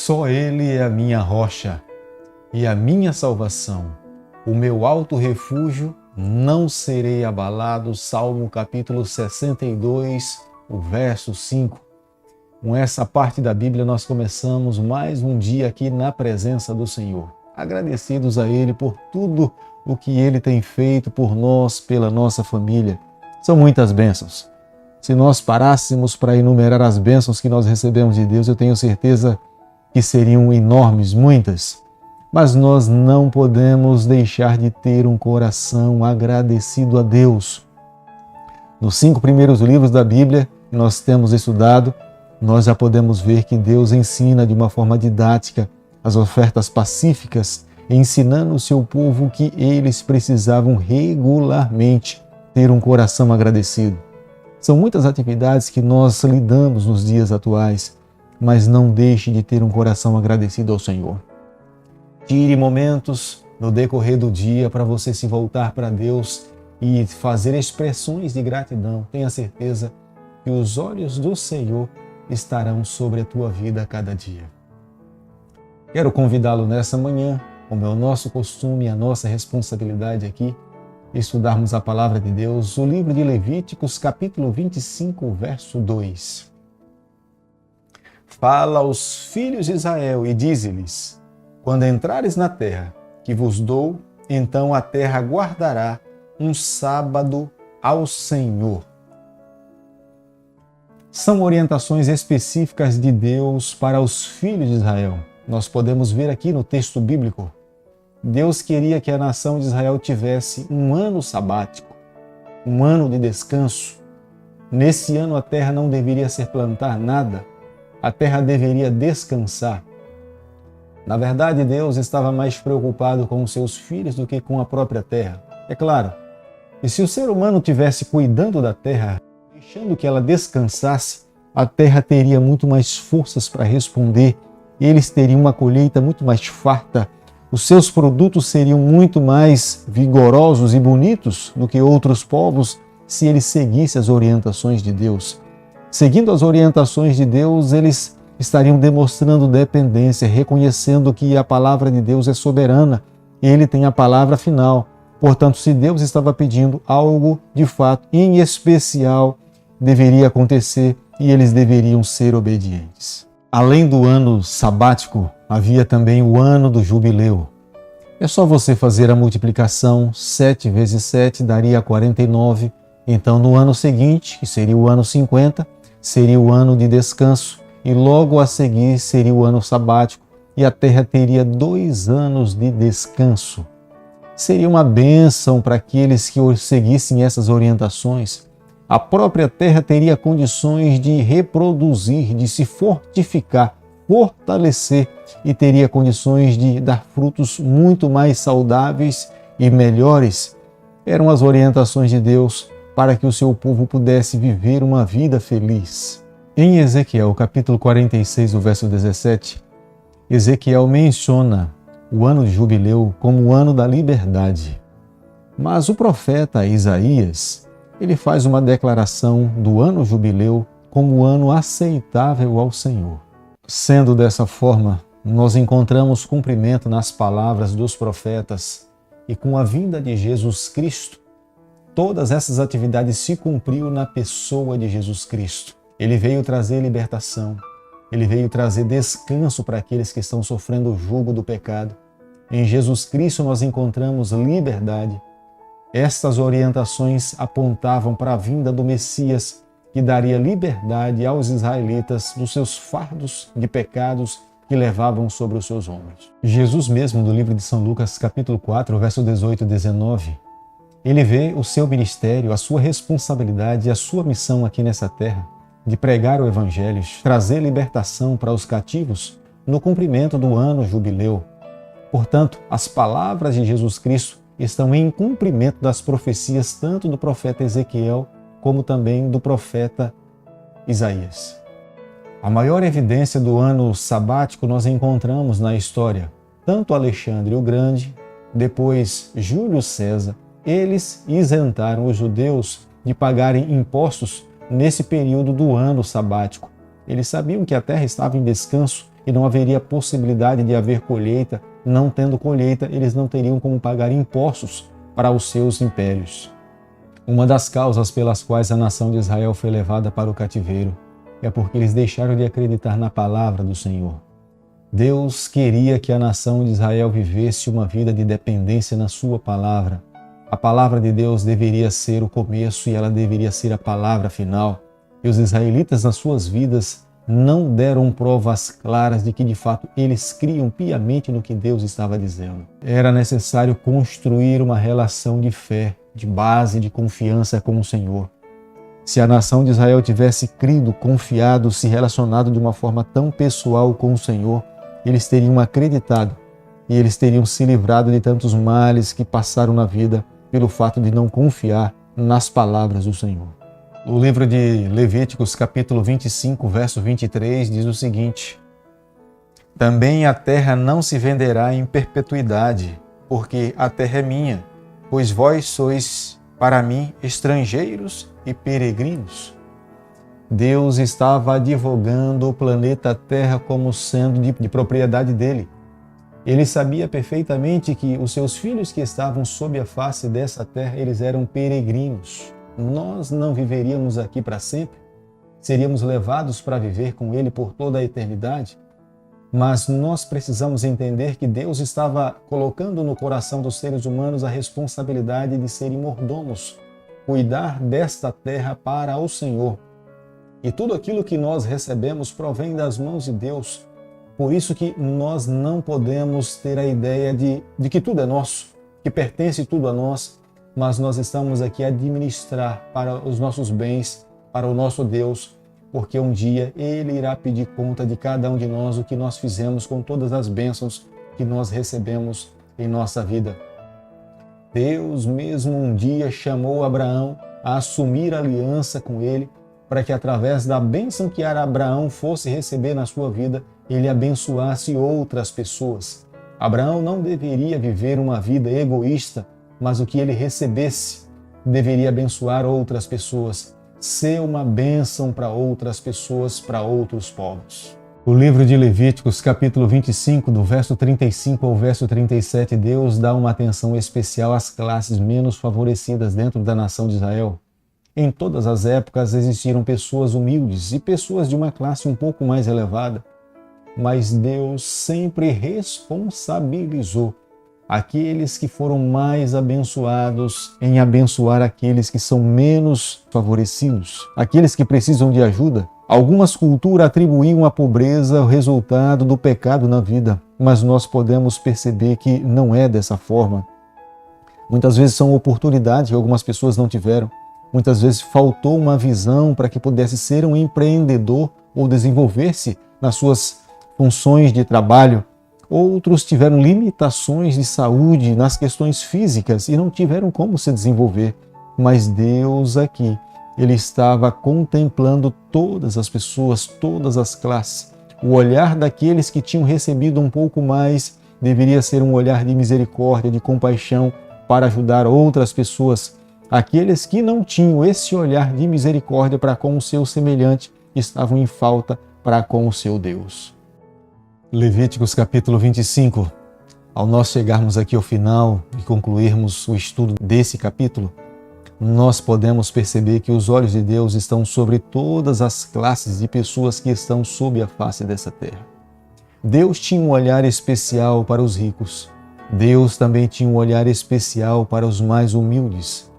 Só Ele é a minha rocha e a minha salvação, o meu alto refúgio, não serei abalado. Salmo capítulo 62, o verso 5. Com essa parte da Bíblia nós começamos mais um dia aqui na presença do Senhor, agradecidos a Ele por tudo o que Ele tem feito por nós, pela nossa família. São muitas bênçãos. Se nós parássemos para enumerar as bênçãos que nós recebemos de Deus, eu tenho certeza que seriam enormes, muitas. Mas nós não podemos deixar de ter um coração agradecido a Deus. Nos 5 primeiros livros da Bíblia que nós temos estudado, nós já podemos ver que Deus ensina de uma forma didática as ofertas pacíficas, ensinando o seu povo que eles precisavam regularmente ter um coração agradecido. São muitas atividades que nós lidamos nos dias atuais, mas não deixe de ter um coração agradecido ao Senhor. Tire momentos no decorrer do dia para você se voltar para Deus e fazer expressões de gratidão. Tenha certeza que os olhos do Senhor estarão sobre a tua vida a cada dia. Quero convidá-lo nessa manhã, como é o nosso costume, a nossa responsabilidade aqui, estudarmos a palavra de Deus, o livro de Levíticos, capítulo 25, verso 2. Fala aos filhos de Israel e dize-lhes: quando entrares na terra que vos dou, então a terra guardará um sábado ao Senhor. São orientações específicas de Deus para os filhos de Israel. Nós podemos ver aqui no texto bíblico. Deus queria que a nação de Israel tivesse um ano sabático, um ano de descanso. Nesse ano a terra não deveria ser plantar nada, a terra deveria descansar. Na verdade, Deus estava mais preocupado com os seus filhos do que com a própria terra. É claro, e se o ser humano estivesse cuidando da terra, deixando que ela descansasse, a terra teria muito mais forças para responder, eles teriam uma colheita muito mais farta, os seus produtos seriam muito mais vigorosos e bonitos do que outros povos se eles seguissem as orientações de Deus. Seguindo as orientações de Deus, eles estariam demonstrando dependência, reconhecendo que a palavra de Deus é soberana, Ele tem a palavra final. Portanto, se Deus estava pedindo algo, de fato, em especial, deveria acontecer e eles deveriam ser obedientes. Além do ano sabático, havia também o ano do jubileu. É só você fazer a multiplicação, 7 vezes 7 daria 49. Então, no ano seguinte, que seria o ano 50, seria o ano de descanso. E logo a seguir seria o ano sabático e a terra teria 2 anos de descanso. Seria uma bênção para aqueles que seguissem essas orientações. A própria terra teria condições de reproduzir, de se fortificar, fortalecer e teria condições de dar frutos muito mais saudáveis e melhores. Eram as orientações de Deus para que o seu povo pudesse viver uma vida feliz. Em Ezequiel, capítulo 46, o verso 17, Ezequiel menciona o ano de jubileu como o ano da liberdade. Mas o profeta Isaías, ele faz uma declaração do ano jubileu como o ano aceitável ao Senhor. Sendo dessa forma, nós encontramos cumprimento nas palavras dos profetas e com a vinda de Jesus Cristo, todas essas atividades se cumpriu na pessoa de Jesus Cristo. Ele veio trazer libertação, ele veio trazer descanso para aqueles que estão sofrendo o jugo do pecado. Em Jesus Cristo nós encontramos liberdade. Estas orientações apontavam para a vinda do Messias, que daria liberdade aos israelitas dos seus fardos de pecados que levavam sobre os seus ombros. Jesus mesmo, no livro de São Lucas, capítulo 4, verso 18 e 19, ele vê o seu ministério, a sua responsabilidade e a sua missão aqui nessa terra, de pregar o Evangelho, trazer libertação para os cativos no cumprimento do ano jubileu. Portanto, as palavras de Jesus Cristo estão em cumprimento das profecias tanto do profeta Ezequiel como também do profeta Isaías. A maior evidência do ano sabático nós encontramos na história. Tanto Alexandre o Grande, depois Júlio César, eles isentaram os judeus de pagarem impostos nesse período do ano sabático. Eles sabiam que a terra estava em descanso e não haveria possibilidade de haver colheita. Não tendo colheita, eles não teriam como pagar impostos para os seus impérios. Uma das causas pelas quais a nação de Israel foi levada para o cativeiro é porque eles deixaram de acreditar na palavra do Senhor. Deus queria que a nação de Israel vivesse uma vida de dependência na sua palavra. A palavra de Deus deveria ser o começo e ela deveria ser a palavra final. E os israelitas, nas suas vidas, não deram provas claras de que, de fato, eles criam piamente no que Deus estava dizendo. Era necessário construir uma relação de fé, de base, de confiança com o Senhor. Se a nação de Israel tivesse crido, confiado, se relacionado de uma forma tão pessoal com o Senhor, eles teriam acreditado e eles teriam se livrado de tantos males que passaram na vida pelo fato de não confiar nas palavras do Senhor. O livro de Levíticos, capítulo 25, verso 23, diz o seguinte: Também a terra não se venderá em perpetuidade, porque a terra é minha, pois vós sois para mim estrangeiros e peregrinos. Deus estava advogando o planeta Terra como sendo de propriedade dele. Ele sabia perfeitamente que os seus filhos que estavam sob a face dessa terra, eles eram peregrinos. Nós não viveríamos aqui para sempre, seríamos levados para viver com Ele por toda a eternidade, mas nós precisamos entender que Deus estava colocando no coração dos seres humanos a responsabilidade de serem mordomos, cuidar desta terra para o Senhor. E tudo aquilo que nós recebemos provém das mãos de Deus, por isso que nós não podemos ter a ideia de que tudo é nosso, que pertence tudo a nós, mas nós estamos aqui a administrar para os nossos bens, para o nosso Deus, porque um dia Ele irá pedir conta de cada um de nós o que nós fizemos com todas as bênçãos que nós recebemos em nossa vida. Deus mesmo um dia chamou Abraão a assumir aliança com Ele, para que através da bênção que Abraão fosse receber na sua vida, ele abençoasse outras pessoas. Abraão não deveria viver uma vida egoísta, mas o que ele recebesse deveria abençoar outras pessoas, ser uma bênção para outras pessoas, para outros povos. O livro de Levíticos, capítulo 25, do verso 35 ao verso 37, Deus dá uma atenção especial às classes menos favorecidas dentro da nação de Israel. Em todas as épocas existiram pessoas humildes e pessoas de uma classe um pouco mais elevada, mas Deus sempre responsabilizou aqueles que foram mais abençoados em abençoar aqueles que são menos favorecidos, aqueles que precisam de ajuda. Algumas culturas atribuíam à pobreza o resultado do pecado na vida, mas nós podemos perceber que não é dessa forma. Muitas vezes são oportunidades que algumas pessoas não tiveram. Muitas vezes faltou uma visão para que pudesse ser um empreendedor ou desenvolver-se nas suas funções de trabalho. Outros tiveram limitações de saúde nas questões físicas e não tiveram como se desenvolver. Mas Deus aqui, Ele estava contemplando todas as pessoas, todas as classes. O olhar daqueles que tinham recebido um pouco mais deveria ser um olhar de misericórdia, de compaixão para ajudar outras pessoas. Aqueles que não tinham esse olhar de misericórdia para com o seu semelhante estavam em falta para com o seu Deus. Levíticos capítulo 25. Ao nós chegarmos aqui ao final e concluirmos o estudo desse capítulo, nós podemos perceber que os olhos de Deus estão sobre todas as classes de pessoas que estão sob a face dessa terra. Deus tinha um olhar especial para os ricos. Deus também tinha um olhar especial para os mais humildes.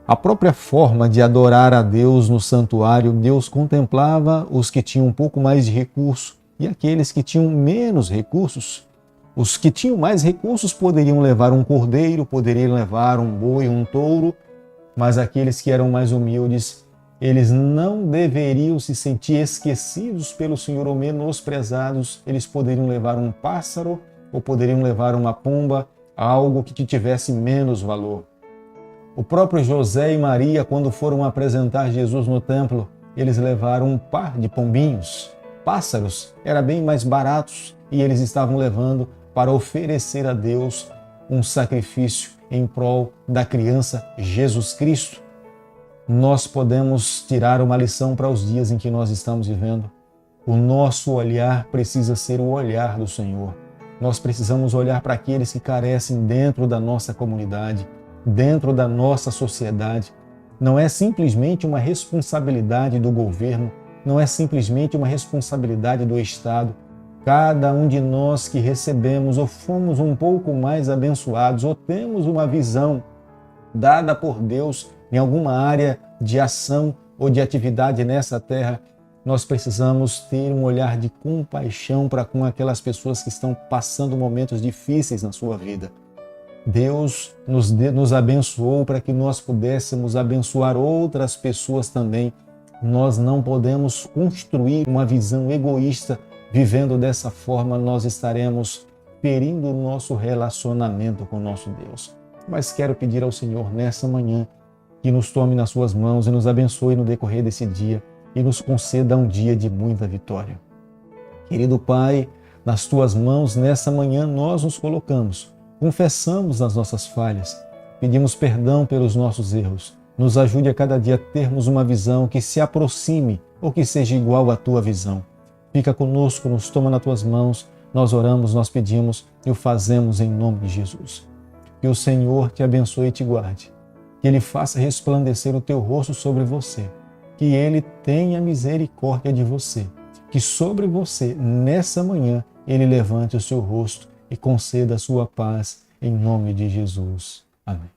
A própria forma de adorar a Deus no santuário, Deus contemplava os que tinham um pouco mais de recurso e aqueles que tinham menos recursos. Os que tinham mais recursos poderiam levar um cordeiro, poderiam levar um boi, um touro, mas aqueles que eram mais humildes, eles não deveriam se sentir esquecidos pelo Senhor ou menosprezados. Eles poderiam levar um pássaro ou poderiam levar uma pomba, algo que tivesse menos valor. O próprio José e Maria, quando foram apresentar Jesus no templo, eles levaram um par de pombinhos. Pássaros eram bem mais baratos e eles estavam levando para oferecer a Deus um sacrifício em prol da criança Jesus Cristo. Nós podemos tirar uma lição para os dias em que nós estamos vivendo. O nosso olhar precisa ser o olhar do Senhor. Nós precisamos olhar para aqueles que carecem dentro da nossa comunidade, dentro da nossa sociedade. Não é simplesmente uma responsabilidade do governo, não é simplesmente uma responsabilidade do Estado. Cada um de nós que recebemos ou fomos um pouco mais abençoados ou temos uma visão dada por Deus em alguma área de ação ou de atividade nessa terra, nós precisamos ter um olhar de compaixão para com aquelas pessoas que estão passando momentos difíceis na sua vida. Deus nos abençoou para que nós pudéssemos abençoar outras pessoas também. Nós não podemos construir uma visão egoísta. Vivendo dessa forma, nós estaremos ferindo o nosso relacionamento com o nosso Deus. Mas quero pedir ao Senhor nessa manhã que nos tome nas suas mãos e nos abençoe no decorrer desse dia e nos conceda um dia de muita vitória. Querido Pai, nas tuas mãos nessa manhã nós nos colocamos, confessamos as nossas falhas, pedimos perdão pelos nossos erros. Nos ajude a cada dia a termos uma visão que se aproxime ou que seja igual à tua visão. Fica conosco, nos toma nas tuas mãos, nós oramos, nós pedimos e o fazemos em nome de Jesus. Que o Senhor te abençoe e te guarde, que Ele faça resplandecer o teu rosto sobre você, que Ele tenha misericórdia de você, que sobre você, nessa manhã, Ele levante o seu rosto e conceda a sua paz, em nome de Jesus. Amém.